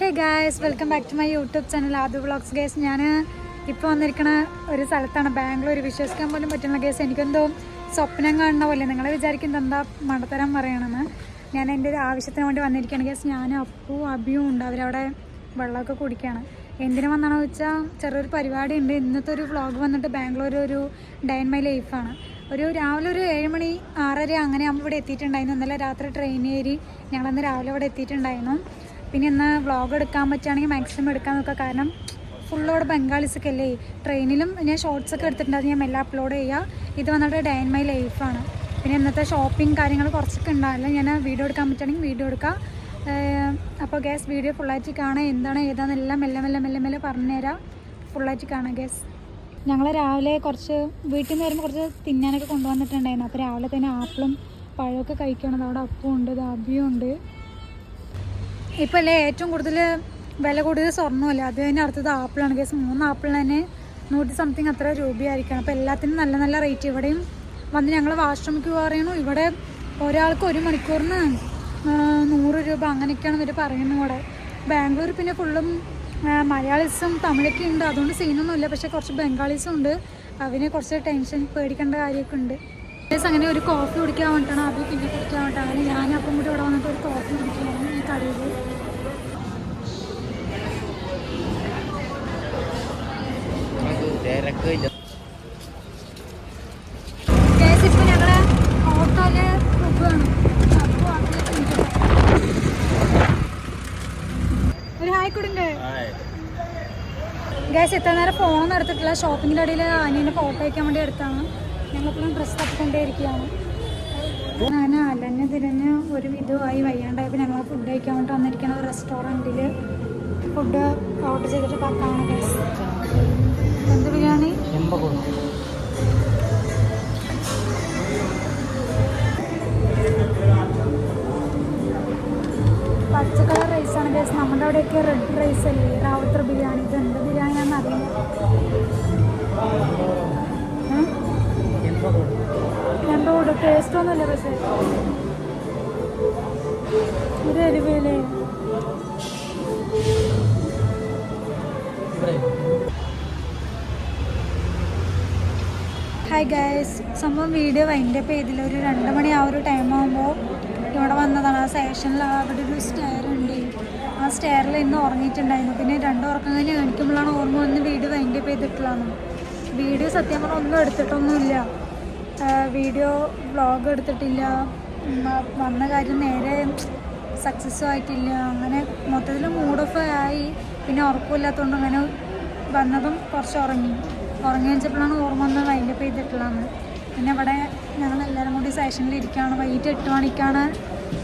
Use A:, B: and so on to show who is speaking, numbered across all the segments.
A: Hey guys, welcome back to my YouTube channel Aadhu vlogs. Guys, ഞാൻ ഇപ്പോൾ വന്നിരിക്കുന്ന ഒരു സ്ഥലത്താണ്, ബാംഗ്ലൂർ. വിശ്വസിക്കാൻ പോലും പറ്റുന്ന ഗേസ്, എനിക്കെന്തോ സ്വപ്നം കാണുന്ന പോലെ. നിങ്ങളെ വിചാരിക്കുന്നത് എന്താ മണ്ടത്തരം പറയണമെന്ന്. ഞാൻ എൻ്റെ ഒരു ആവശ്യത്തിന് വേണ്ടി വന്നിരിക്കുകയാണ് ഗേസ്. ഞാൻ അപ്പു അബിയും ഉണ്ട്, അവരവിടെ വെള്ളമൊക്കെ കുടിക്കുകയാണ്. എന്തിനു വന്നാണെന്ന് വെച്ചാൽ ചെറിയൊരു പരിപാടി ഉണ്ട്. ഇന്നത്തെ ഒരു വ്ളോഗ് വന്നിട്ട് ബാംഗ്ലൂർ ഒരു ഡേ ഇൻ മൈ ലൈഫാണ്. രാവിലെ ഒരു 7 മണി 6:30 അങ്ങനെ ആകുമ്പോൾ ഇവിടെ എത്തിയിട്ടുണ്ടായിരുന്നു. ഇന്നലെ രാത്രി ട്രെയിൻ കയറി ഞങ്ങളന്ന് രാവിലെ ഇവിടെ എത്തിയിട്ടുണ്ടായിരുന്നു. പിന്നെ ഇന്ന് വ്ളോഗ് എടുക്കാൻ പറ്റുകയാണെങ്കിൽ മാക്സിമം എടുക്കാൻ നോക്കുക. കാരണം ഫുള്ളോടെ ബംഗാളീസൊക്കെ അല്ലേ. ട്രെയിനിലും ഞാൻ ഷോർട്സൊക്കെ എടുത്തിട്ടുണ്ട്, അത് ഞാൻ എല്ലാം അപ്ലോഡ് ചെയ്യുക. ഇത് വന്നിട്ട് ഡേ ഇൻ മൈ ലൈഫാണ്. പിന്നെ ഇന്നത്തെ ഷോപ്പിംഗ് കാര്യങ്ങൾ കുറച്ചൊക്കെ ഉണ്ടാവില്ല. ഞാൻ വീഡിയോ എടുക്കാൻ പറ്റുകയാണെങ്കിൽ വീഡിയോ എടുക്കാം. അപ്പോൾ ഗ്യാസ് വീഡിയോ ഫുള്ളായിട്ട് കാണാം. എന്താണ് ഏതാണെന്നെല്ലാം മെല്ലെ പറഞ്ഞുതരാം. ഫുള്ളായിട്ട് കാണാം ഗ്യാസ്. ഞങ്ങൾ രാവിലെ കുറച്ച് വീട്ടിൽ നിന്ന് വരുമ്പോൾ കുറച്ച് തിന്നാനൊക്കെ കൊണ്ടുവന്നിട്ടുണ്ടായിരുന്നു. അപ്പോൾ രാവിലെ തന്നെ ആപ്പിളും പഴമൊക്കെ കഴിക്കണം. അവിടെ അപ്പവും ഉണ്ട്, ദാബിയും ഉണ്ട്. ഇപ്പോൾ അല്ലേ ഏറ്റവും കൂടുതൽ വില കൂടിയത് സ്വർണ്ണമല്ല, അത് തന്നെ അടുത്തത് ആപ്പിളാണ് ഗ്യാസ്. 3 ആപ്പിളിന് തന്നെ 100 സംതിങ് അത്ര രൂപയായിരിക്കണം. അപ്പോൾ എല്ലാത്തിനും നല്ല നല്ല റേറ്റ്. ഇവിടെയും വന്ന് ഞങ്ങൾ വാഷ്റൂമിക്ക് പറയുന്നു. ഇവിടെ ഒരാൾക്ക് 1 മണിക്കൂറിന് 100 രൂപ അങ്ങനെയൊക്കെയാണ് ഇവർ പറയുന്നത്. ഇവിടെ ബാംഗ്ലൂർ പിന്നെ ഫുള്ളും മലയാളീസും തമിഴൊക്കെ ഉണ്ട്, അതുകൊണ്ട് സീനൊന്നുമില്ല. പക്ഷേ കുറച്ച് ബംഗാളീസും ഉണ്ട്, അതിന് കുറച്ച് ടെൻഷൻ പേടിക്കേണ്ട കാര്യമൊക്കെ ഉണ്ട്. അങ്ങനെ ഒരു കോഫി കുടിക്കാൻ വേണ്ടിയിട്ടാണ്, അത് പിന്നെ കുടിക്കാൻ വേണ്ടിയിട്ടാണ്. അങ്ങനെ ഞാനപ്പം കൂടി ഇവിടെ വന്നിട്ട് ഒരു കോഫി കുടിക്കുകയാണ് ഈ കടയിൽ. ഇപ്പോൾ ഞങ്ങൾ ഓട്ടോയില് പോകുകയാണ്. അപ്പോൾ അതിൽ ഒരു ഹായ് കൊടുണ്ട് ഗൈസ്. എത്ര നേരം ഫോണൊന്നും എടുത്തിട്ടില്ല. ഷോപ്പിങ്ങിൻ്റെ ഇടയിൽ അനിയൻ്റെ ഫോട്ടോ വയ്ക്കാൻ വേണ്ടി എടുത്താണ്. ഞങ്ങളെപ്പോഴും ഡ്രസ്സ് തപ്പിക്കൊണ്ടേയിരിക്കുകയാണ്. ഞാൻ അലഞ്ഞ് തിരിഞ്ഞ് ഒരു വിധമായി വയ്യാണ്ടായപ്പോൾ ഞങ്ങൾ ഫുഡ് കഴിക്കാൻ വേണ്ടി വന്നിരിക്കുന്ന ഒരു റെസ്റ്റോറൻറ്റിൽ ഫുഡ് ഓർഡർ ചെയ്തിട്ട് കാണാം ഗൈസ്. എന്ത് ബിരിയാണി? പച്ചക്കളർ റൈസാണ് ഗൈസ്. നമ്മുടെ അവിടെയൊക്കെ റെഡ് റൈസ് അല്ലേ, റാവത്തർ ബിരിയാണി. ഇത് എന്ത് ബിരിയാണിയാണെന്ന് അറിയില്ല. എന്തോട് ടേസ്റ്റ് ഒന്നുമില്ല, പക്ഷേ ഇത് എരിവല്ലേ. ഹായ് ഗൈസ്, സംഭവം വീഡിയോ വൈൻഡപ്പ് ചെയ്തില്ല. ഒരു 2 മണി ആ ഒരു ടൈം ആകുമ്പോൾ ഇവിടെ വന്നതാണ്. ആ സ്റ്റേഷനിൽ അവിടെ ഒരു സ്റ്റെയർ ഉണ്ട്. ആ സ്റ്റെയറിൽ ഇന്ന് ഉറങ്ങിയിട്ടുണ്ടായിരുന്നു. പിന്നെ 2 ഉറക്കം കഴിഞ്ഞ് കാണിക്കുമ്പോഴാണ് ഓർമ്മ വന്ന് വീഡിയോ വൈൻഡപ്പ് ചെയ്തിട്ടുള്ളതാണ്. വീഡിയോ സത്യം പറഞ്ഞാൽ ഒന്നും എടുത്തിട്ടൊന്നുമില്ല. വീഡിയോ വ്ളോഗ് എടുത്തിട്ടില്ല. വന്ന കാര്യം നേരെ സക്സസ്സും ആയിട്ടില്ല. അങ്ങനെ മൊത്തത്തിൽ മൂഡ് ഓഫ് ആയി. പിന്നെ ഉറക്കമില്ലാത്തതുകൊണ്ട് അങ്ങനെ വന്നതും കുറച്ച് ഉറങ്ങി വെച്ചപ്പോഴാണ് ഓർമ്മ വന്ന് വൈൻഡപ്പ് ചെയ്തിട്ടുള്ളതാണ്. പിന്നെ ഇവിടെ ഞങ്ങളെല്ലാവരും കൂടി സ്റ്റേഷനിൽ ഇരിക്കുകയാണ്. വൈകിട്ട് 8 മണിക്കാണ്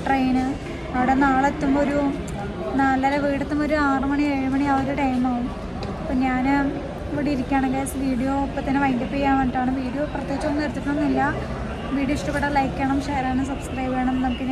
A: ട്രെയിന്. അവിടെ നാളെ എത്തുമ്പോൾ ഒരു 4:30, വീടെത്തുമ്പോൾ ഒരു 6 മണി 7 മണി ആ ഒരു ടൈമാവും. അപ്പോൾ ഞാൻ ഇവിടെ ഇരിക്കുകയാണ് ഗൈസ്. വീഡിയോ ഇപ്പോൾ തന്നെ വൈൻഡപ്പ് ചെയ്യാൻ വേണ്ടിയിട്ടാണ്. വീഡിയോ പ്രത്യേകിച്ചൊന്നും എടുത്തിട്ടൊന്നുമില്ല. വീഡിയോ ഇഷ്ടപ്പെട്ടാൽ ലൈക്ക് ചെയ്യണം, ഷെയർ ചെയ്യണം, സബ്സ്ക്രൈബ് ചെയ്യണം. നമുക്ക്